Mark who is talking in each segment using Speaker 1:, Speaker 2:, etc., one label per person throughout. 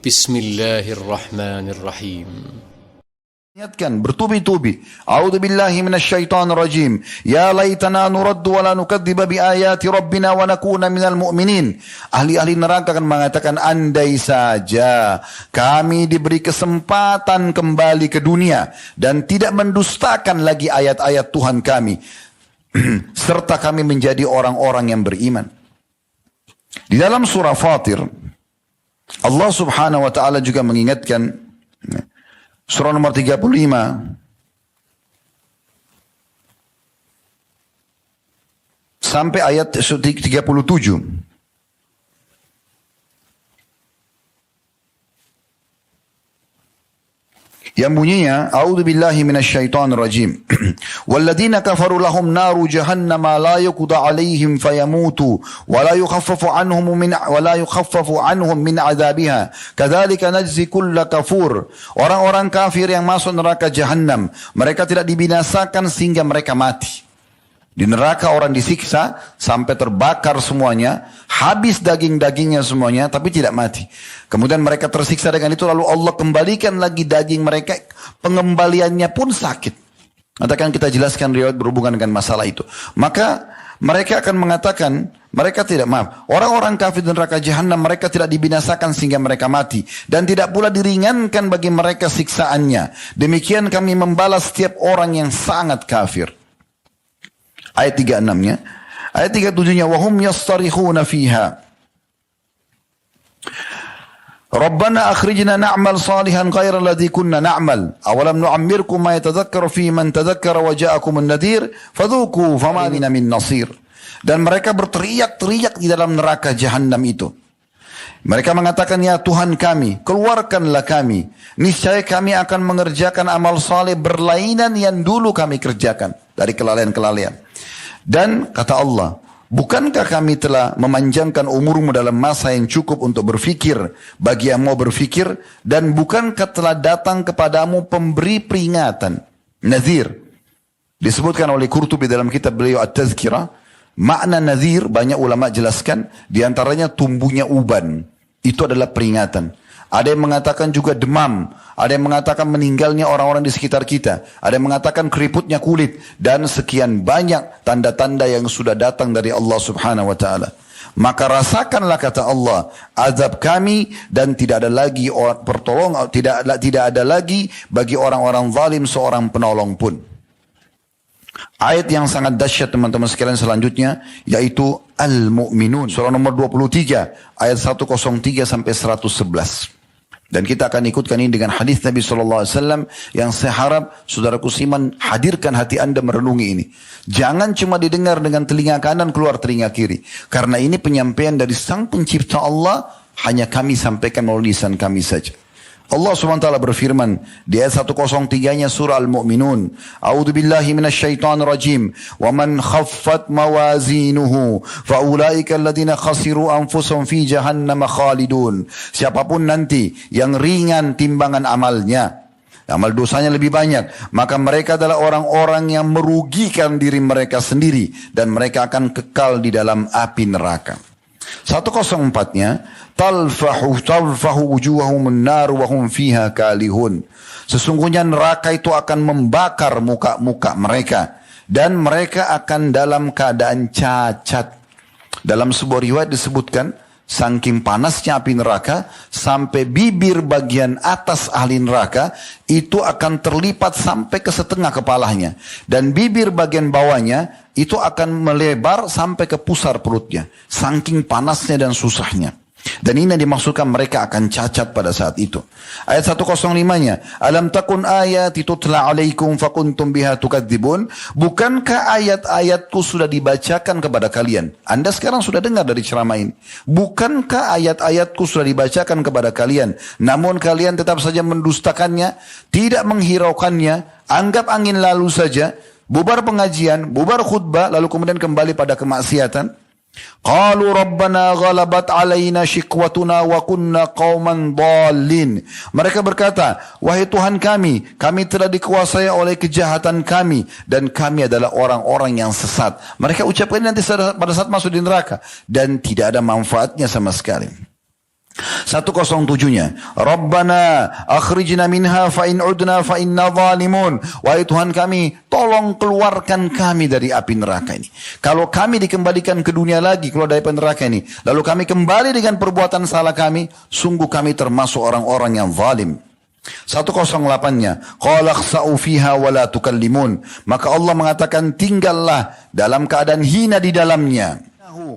Speaker 1: Bismillahirrahmanirrahim.
Speaker 2: Ingatkan, bertubi-tubi. A'udzubillahi minasyaitonir rajim. Ya laitana nuraddu wa la nukadziba bi ayati rabbina wa nakuna minal mu'minin. Ahli-ahli neraka akan mengatakan, andai saja kami diberi kesempatan kembali ke dunia dan tidak mendustakan lagi ayat-ayat Tuhan kami serta kami menjadi orang-orang yang beriman. Di dalam surah Fatir, Allah Subhanahu wa taala juga mengingatkan, surah nomor 35, sampai ayat 37. Yang bunyinya, A'udzubillahi minasyaitonirrajim. Walladzina kafaru lahum naru jahannam la yuqda 'alaihim fayamutu wa la yukhaffafu anhum min 'adzabiha. Kadzalika najzi kulla kafur. Orang-orang kafir yang masuk neraka jahannam, mereka tidak dibinasakan sehingga mereka mati. Di neraka orang disiksa sampai terbakar semuanya, habis daging-dagingnya semuanya, tapi tidak mati. Kemudian mereka tersiksa dengan itu, lalu Allah kembalikan lagi daging mereka, pengembaliannya pun sakit. Nanti akan kita jelaskan riwayat berhubungan dengan masalah itu. Maka mereka akan mengatakan, mereka tidak, orang-orang kafir di neraka jahanam, mereka tidak dibinasakan sehingga mereka mati. Dan tidak pula diringankan bagi mereka siksaannya. Demikian kami membalas setiap orang yang sangat kafir. Ayat 36-nya. Ayat 37-nya, wahum yastarikhuna fiha. Rabbana akhrijna na'mal salihan ghairal ladzi kunna na'mal. Awalam nu'ammirkum ma yatadhakkaru fi man tadhakkara wa ja'akumun nadhir fadhuku fama lana min nasir. Dan mereka berteriak-teriak di dalam neraka jahanam itu. Mereka mengatakan, ya Tuhan kami, keluarkanlah kami. Niscaya kami akan mengerjakan amal saleh berlainan yang dulu kami kerjakan. Dari kelalaian-kelalaian. Dan kata Allah, bukankah kami telah memanjangkan umurmu dalam masa yang cukup untuk berfikir bagi yang mau berfikir? Dan bukankah telah datang kepadamu pemberi peringatan? Nadhir. Disebutkan oleh Qurtubi dalam kitab beliau At-Tazkirah. Makna nadhir banyak ulama jelaskan. Di antaranya tumbuhnya uban. Itu adalah peringatan. Ada yang mengatakan juga demam. Ada yang mengatakan meninggalnya orang-orang di sekitar kita. Ada yang mengatakan keriputnya kulit. Dan sekian banyak tanda-tanda yang sudah datang dari Allah Subhanahu wa ta'ala. Maka rasakanlah, kata Allah, azab kami, dan tidak ada lagi pertolongan, tidak ada lagi bagi orang-orang zalim seorang penolong pun. Ayat yang sangat dahsyat teman-teman sekalian selanjutnya, yaitu Al-Mu'minun. Surah nomor 23, ayat 103 sampai 111. Dan kita akan ikutkan ini dengan hadis Nabi SAW yang saya harap saudaraku Siman hadirkan hati anda merenungi ini. Jangan cuma didengar dengan telinga kanan keluar telinga kiri. Karena ini penyampaian dari Sang Pencipta Allah, hanya kami sampaikan melalui lisan kami saja. Allah SWT berfirman di ayat 103-nya surah Al-Mu'minun. A'udzubillahi minasyaitonirrajim. Wa man khaffat mawazinuhu fa ulaika alladziina khasiru anfusahum fi jahannam khalidun. Siapapun nanti yang ringan timbangan amalnya, amal dosanya lebih banyak, maka mereka adalah orang-orang yang merugikan diri mereka sendiri dan mereka akan kekal di dalam api neraka. 104-nya, talfahu wujuhahumun nar wa hum fiha kalihun. Sesungguhnya neraka itu akan membakar muka-muka mereka dan mereka akan dalam keadaan cacat. Dalam sebuah riwayat disebutkan, saking panasnya api neraka sampai bibir bagian atas ahli neraka itu akan terlipat sampai ke setengah kepalanya, dan bibir bagian bawahnya itu akan melebar sampai ke pusar perutnya, saking panasnya dan susahnya. Dan ini dimaksudkan mereka akan cacat pada saat itu. Ayat 105-nya, alam takun ayati tutla alaikum fakuntum biha tukadzibun. Bukankah ayat-ayatku sudah dibacakan kepada kalian? Anda sekarang sudah dengar dari ceramah ini. Bukankah ayat-ayatku sudah dibacakan kepada kalian, namun kalian tetap saja mendustakannya, tidak menghiraukannya, anggap angin lalu saja, bubar pengajian, bubar khutbah, lalu kemudian kembali pada kemaksiatan. Qalu rabbana ghalabat alaina shikwatuna wa kunna qauman dhalin. Mereka berkata, wahai Tuhan kami telah dikuasai oleh kejahatan kami dan kami adalah orang-orang yang sesat. Mereka ucapkan nanti pada saat masuk di neraka dan tidak ada manfaatnya sama sekali. 107-nya, Rabbana akhrijna minha fa in udna fa inna zalimun. Wahai Tuhan kami, tolong keluarkan kami dari api neraka ini. Kalau kami dikembalikan ke dunia lagi, keluar dari api neraka ini, lalu kami kembali dengan perbuatan salah kami, sungguh kami termasuk orang-orang yang zalim. 108-nya, qala khsa'u fiha wa la tukallimun. Maka Allah mengatakan, tinggallah dalam keadaan hina di dalamnya.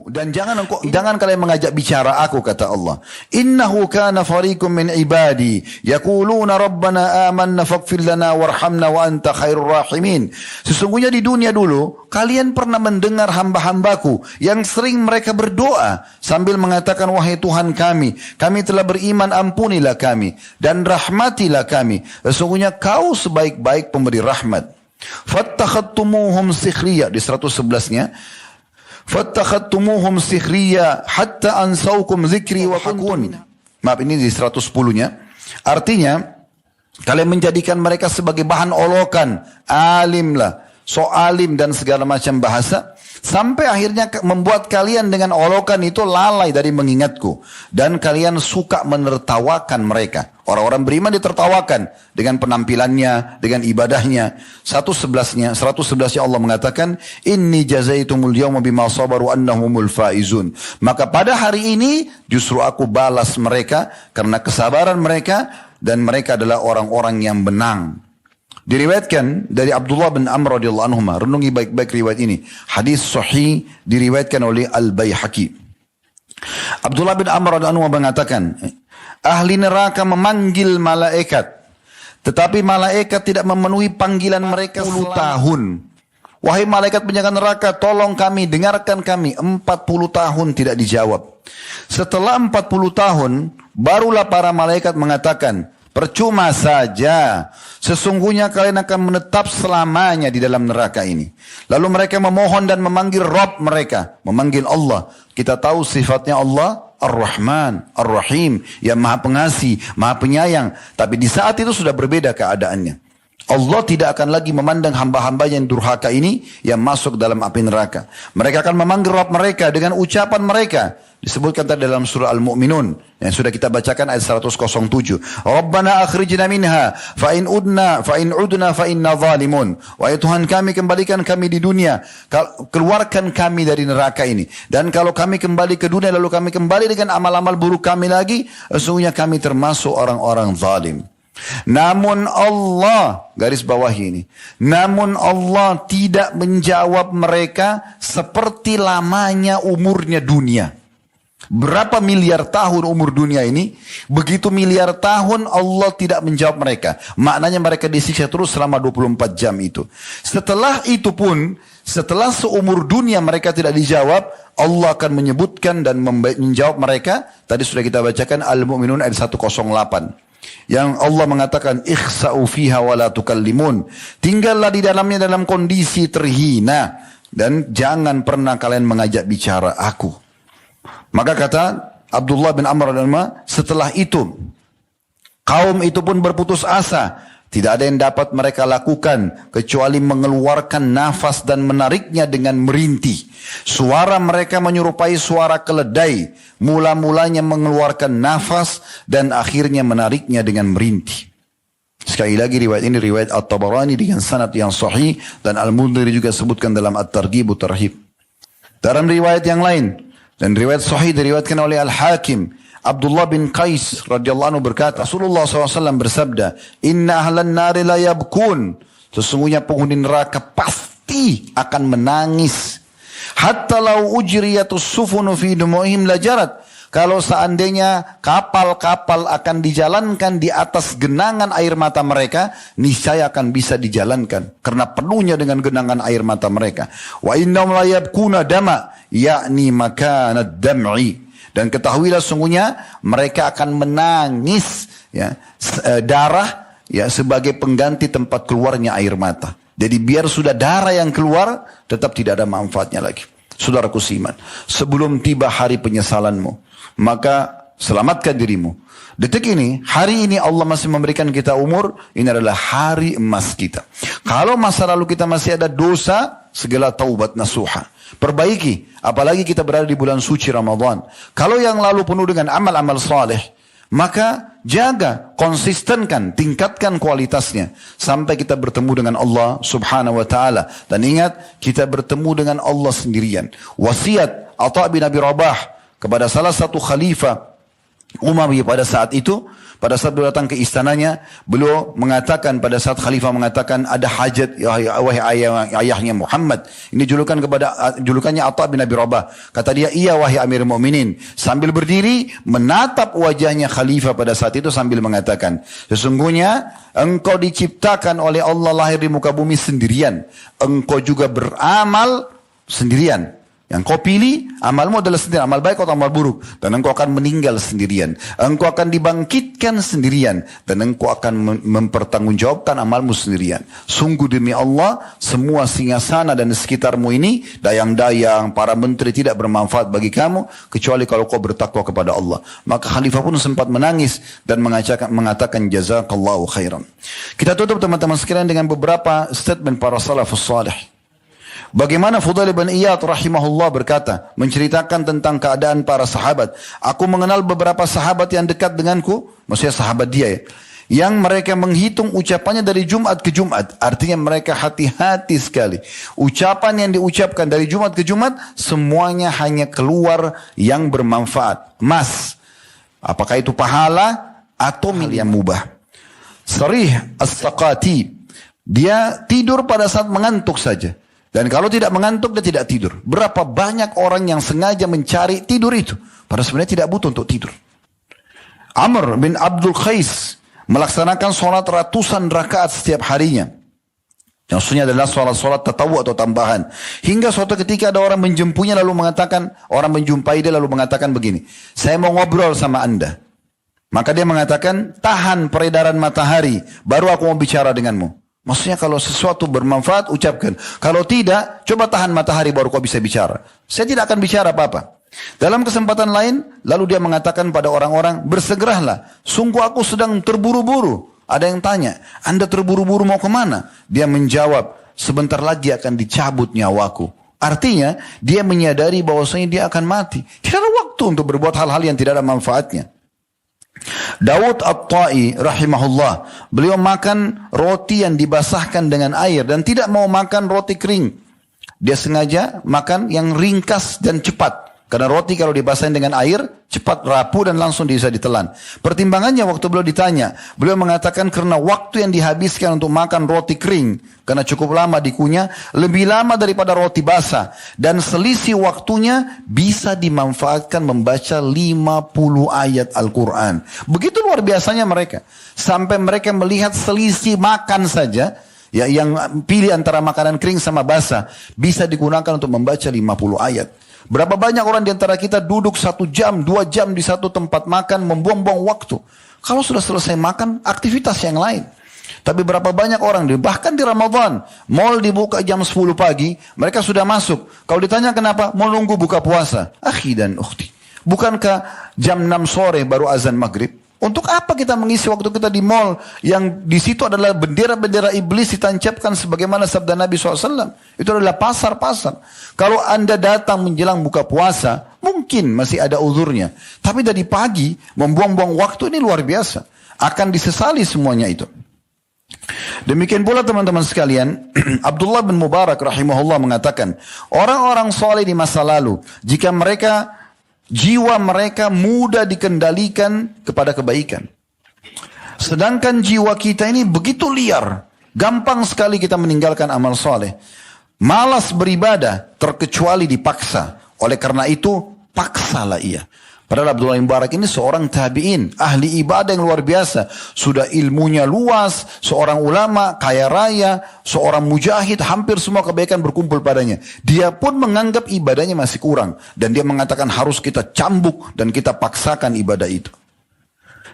Speaker 2: Dan jangan kalian mengajak bicara aku, kata Allah. Innahu kana fariqum min ibadi yaquluna rabbana amanna faghfir lana warhamna wa anta khairur rahimin. Sesungguhnya di dunia dulu kalian pernah mendengar hamba-hambaku yang sering mereka berdoa sambil mengatakan, wahai Tuhan kami telah beriman, ampunilah kami dan rahmatilah kami. Sesungguhnya kau sebaik-baik pemberi rahmat. Fattakhadtumuhum sikhriya, di 111-nya, fattakhadtumuhum sikhriya hatta ansaukum zikri wa kuntum. Maaf, ini di 110-nya. Artinya, kalian menjadikan mereka sebagai bahan olokan, alim lah, so alim dan segala macam bahasa, sampai akhirnya membuat kalian dengan olokan itu lalai dari mengingatku, dan kalian suka menertawakan mereka. Orang-orang beriman ditertawakan dengan penampilannya, dengan ibadahnya. 111-nya Allah mengatakan, inni jazaitumul yawma bima sabaru annahumul faizun. Maka pada hari ini justru aku balas mereka karena kesabaran mereka, dan mereka adalah orang-orang yang menang. Diriwayatkan dari Abdullah bin Amr radhiyallahu anhu, renungi baik-baik riwayat ini. Hadis sahih diriwayatkan oleh Al-Baihaqi. Abdullah bin Amr radhiyallahu anhu mengatakan, ahli neraka memanggil malaikat, tetapi malaikat tidak memenuhi panggilan mereka 10 tahun. Wahai malaikat penjaga neraka, tolong kami, dengarkan kami. 40 tahun tidak dijawab. Setelah 40 tahun, barulah para malaikat mengatakan, percuma saja, sesungguhnya kalian akan menetap selamanya di dalam neraka ini. Lalu mereka memohon dan memanggil Rabb mereka, memanggil Allah. Kita tahu sifatnya Allah Ar-Rahman, Ar-Rahim, yang maha pengasih, maha penyayang. Tapi di saat itu sudah berbeda keadaannya. Allah tidak akan lagi memandang hamba-hamba yang durhaka ini yang masuk dalam api neraka. Mereka akan memanggil Rabb mereka dengan ucapan mereka. Disebutkan tadi dalam surah Al-Mu'minun yang sudah kita bacakan ayat 107. Rabbana akhrijna minha fa in udna fa inna zalimun. Wahai Tuhan kami, kembalikan kami di dunia, keluarkan kami dari neraka ini. Dan kalau kami kembali ke dunia lalu kami kembali dengan amal-amal buruk kami lagi, sesungguhnya kami termasuk orang-orang zalim. Namun Allah, garis bawah ini, namun Allah tidak menjawab mereka seperti lamanya umurnya dunia. Berapa miliar tahun umur dunia ini? Begitu miliar tahun Allah tidak menjawab mereka. Maknanya mereka disiksa terus selama 24 jam itu. Setelah itu pun, setelah seumur dunia mereka tidak dijawab, Allah akan menyebutkan dan menjawab mereka. Tadi sudah kita bacakan Al-Mu'minun ayat 108. Yang Allah mengatakan, ikhsa'u fiha wa la tukallimun. Tinggallah di dalamnya dalam kondisi terhina, dan jangan pernah kalian mengajak bicara aku. Maka kata Abdullah bin Amr radhiyallahu, setelah itu kaum itu pun berputus asa. Tidak ada yang dapat mereka lakukan kecuali mengeluarkan nafas dan menariknya dengan merintih. Suara mereka menyerupai suara keledai. Mula-mulanya mengeluarkan nafas dan akhirnya menariknya dengan merintih. Sekali lagi riwayat ini riwayat At-Tabarani dengan sanad yang sahih, dan Al-Mundhiri juga sebutkan dalam At-Targhib At-Tarhib. Dalam riwayat yang lain, dan riwayat sahih diriwayatkan oleh Al-Hakim, Abdullah bin Qais radhiyallahu anhu berkata, Rasulullah SAW bersabda, Inna ahlan nari la yabkun. Sesungguhnya penghuni neraka pasti akan menangis. Hatta lau ujriyatus sufunu fi dumu'ihim lajarat. Kalau seandainya kapal-kapal akan dijalankan di atas genangan air mata mereka, niscaya akan bisa dijalankan karena penuhnya dengan genangan air mata mereka. Wa innahum la yabkuna dama, yakni makanad dam'i. Dan ketahuilah sungguhnya mereka akan menangis ya, darah ya, sebagai pengganti tempat keluarnya air mata. Jadi biar sudah darah yang keluar, tetap tidak ada manfaatnya lagi. Saudaraku seiman, sebelum tiba hari penyesalanmu, maka selamatkan dirimu. Detik ini, hari ini Allah masih memberikan kita umur, ini adalah hari emas kita. Kalau masa lalu kita masih ada dosa, segala taubat nasuha. Perbaiki, apalagi kita berada di bulan suci Ramadan. Kalau yang lalu penuh dengan amal-amal saleh, maka jaga, konsistenkan, tingkatkan kualitasnya sampai kita bertemu dengan Allah Subhanahu wa taala. Dan ingat, kita bertemu dengan Allah sendirian. Wasiat Atha bin Abi Rabah kepada salah satu khalifah Umayyah pada saat itu, pada saat beliau datang ke istananya, beliau mengatakan pada saat khalifah mengatakan ada hajat wahai ayahnya Muhammad. Ini julukannya Atha bin Abi Rabah. Kata dia, iya wahai Amir Mu'minin. Sambil berdiri menatap wajahnya khalifah pada saat itu sambil mengatakan, sesungguhnya engkau diciptakan oleh Allah lahir di muka bumi sendirian. Engkau juga beramal sendirian. Yang kau pilih, amalmu adalah sendirian, amal baik atau amal buruk. Dan engkau akan meninggal sendirian. Engkau akan dibangkitkan sendirian. Dan engkau akan mempertanggungjawabkan amalmu sendirian. Sungguh demi Allah, semua singgasana dan sekitarmu ini, dayang-dayang, para menteri tidak bermanfaat bagi kamu, kecuali kalau kau bertakwa kepada Allah. Maka khalifah pun sempat menangis dan mengatakan jazakallahu khairan. Kita tutup teman-teman sekalian dengan beberapa statement para salafus salih. Bagaimana Fudail bin Iyad rahimahullah berkata, menceritakan tentang keadaan para sahabat. Aku mengenal beberapa sahabat yang dekat denganku, maksudnya sahabat dia ya, yang mereka menghitung ucapannya dari Jumat ke Jumat. Artinya mereka hati-hati sekali. Ucapan yang diucapkan dari Jumat ke Jumat, semuanya hanya keluar yang bermanfaat. Mas, apakah itu pahala atau yang mubah. Sarih As-Saqati, dia tidur pada saat mengantuk saja. Dan kalau tidak mengantuk, dia tidak tidur. Berapa banyak orang yang sengaja mencari tidur itu. Padahal sebenarnya tidak butuh untuk tidur. Amr bin Abdul Qais melaksanakan sholat ratusan rakaat setiap harinya. Maksudnya adalah sholat-sholat tatawu atau tambahan. Hingga suatu ketika ada orang menjumpai dia lalu mengatakan begini. Saya mau ngobrol sama anda. Maka dia mengatakan, tahan peredaran matahari, baru aku mau bicara denganmu. Maksudnya kalau sesuatu bermanfaat, ucapkan. Kalau tidak, coba tahan matahari baru kau bisa bicara. Saya tidak akan bicara apa-apa. Dalam kesempatan lain, lalu dia mengatakan pada orang-orang, bersegeralah. Sungguh aku sedang terburu-buru. Ada yang tanya, anda terburu-buru mau kemana? Dia menjawab, sebentar lagi akan dicabut nyawaku. Artinya, dia menyadari bahwasanya dia akan mati. Tidak ada waktu untuk berbuat hal-hal yang tidak ada manfaatnya. Daud At-Ta'i rahimahullah, beliau makan roti yang dibasahkan dengan air dan tidak mau makan roti kering. Dia sengaja makan yang ringkas dan cepat. Karena roti kalau dibasahin dengan air, cepat rapuh dan langsung bisa ditelan. Pertimbangannya waktu beliau ditanya, beliau mengatakan karena waktu yang dihabiskan untuk makan roti kering, karena cukup lama dikunyah, lebih lama daripada roti basah. Dan selisih waktunya bisa dimanfaatkan membaca 50 ayat Al-Quran. Begitu luar biasanya mereka. Sampai mereka melihat selisih makan saja, ya, yang pilih antara makanan kering sama basah, bisa digunakan untuk membaca 50 ayat. Berapa banyak orang di antara kita duduk 1 jam, 2 jam di satu tempat makan, membuang-buang waktu. Kalau sudah selesai makan, aktivitas yang lain. Tapi berapa banyak orang, bahkan di Ramadan, mall dibuka jam 10 pagi, mereka sudah masuk. Kalau ditanya kenapa, mau nunggu buka puasa. Akhi dan ukhti, bukankah jam 6 sore baru azan maghrib? Untuk apa kita mengisi waktu kita di mall yang di situ adalah bendera-bendera iblis ditancapkan sebagaimana sabda Nabi SAW. Itu adalah pasar-pasar. Kalau anda datang menjelang buka puasa, mungkin masih ada uzurnya. Tapi dari pagi membuang-buang waktu ini luar biasa. Akan disesali semuanya itu. Demikian pula teman-teman sekalian, Abdullah bin Mubarak rahimahullah mengatakan, orang-orang soleh di masa lalu, jika jiwa mereka mudah dikendalikan kepada kebaikan. Sedangkan jiwa kita ini begitu liar. Gampang sekali kita meninggalkan amal soleh. Malas beribadah terkecuali dipaksa. Oleh karena itu, paksalah ia. Padahal Abdullah bin Mubarak ini seorang tabi'in, ahli ibadah yang luar biasa. Sudah ilmunya luas, seorang ulama, kaya raya, seorang mujahid, hampir semua kebaikan berkumpul padanya. Dia pun menganggap ibadahnya masih kurang. Dan dia mengatakan harus kita cambuk dan kita paksakan ibadah itu.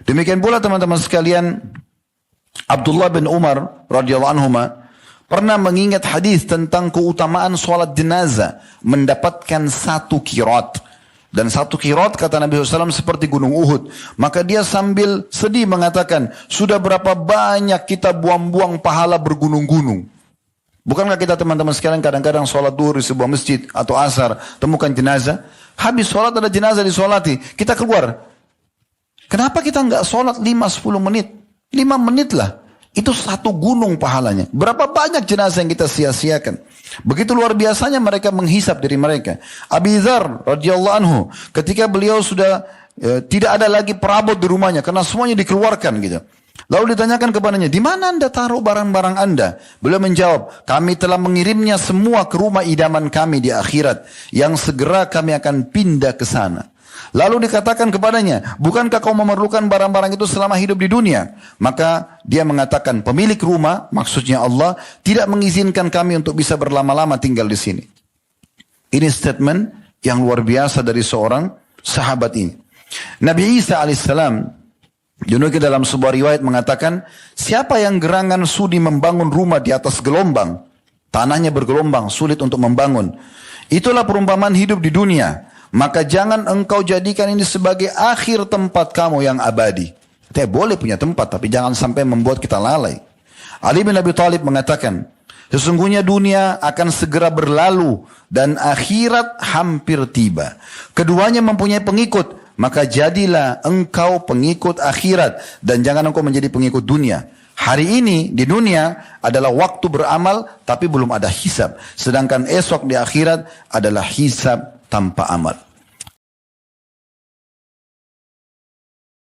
Speaker 2: Demikian pula teman-teman sekalian, Abdullah bin Umar radhiyallahu anhuma pernah mengingat hadis tentang keutamaan sholat jenazah mendapatkan 1 qirat. Dan 1 qirat kata Nabi SAW seperti gunung Uhud. Maka dia sambil sedih mengatakan, sudah berapa banyak kita buang-buang pahala bergunung-gunung. Bukankah kita teman-teman sekalian kadang-kadang sholat duhur di sebuah masjid atau asar, temukan jenazah, habis sholat ada jenazah disolati, kita keluar. Kenapa kita nggak sholat 5-10 menit? 5 menit lah. Itu satu gunung pahalanya. Berapa banyak jenazah yang kita sia-siakan. Begitu luar biasanya mereka menghisap diri mereka. Abi Dzar radhiyallahu anhu, ketika beliau sudah tidak ada lagi perabot di rumahnya karena semuanya dikeluarkan gitu. Lalu ditanyakan kepadanya, di mana anda taruh barang-barang anda? Beliau menjawab, kami telah mengirimnya semua ke rumah idaman kami di akhirat, yang segera kami akan pindah ke sana. Lalu dikatakan kepadanya, bukankah kau memerlukan barang-barang itu selama hidup di dunia? Maka dia mengatakan, pemilik rumah, maksudnya Allah, tidak mengizinkan kami untuk bisa berlama-lama tinggal di sini. Ini statement yang luar biasa dari seorang sahabat ini. Nabi Isa alaihissalam dinukil dalam sebuah riwayat mengatakan, siapa yang gerangan sudi membangun rumah di atas gelombang, tanahnya bergelombang, sulit untuk membangun. Itulah perumpamaan hidup di dunia. Maka jangan engkau jadikan ini sebagai akhir tempat kamu yang abadi. Kita boleh punya tempat, tapi jangan sampai membuat kita lalai. Ali bin Abi Thalib mengatakan, sesungguhnya dunia akan segera berlalu dan akhirat hampir tiba. Keduanya mempunyai pengikut. Maka jadilah engkau pengikut akhirat dan jangan engkau menjadi pengikut dunia. Hari ini di dunia adalah waktu beramal tapi belum ada hisab. Sedangkan esok di akhirat adalah hisab tanpa amal.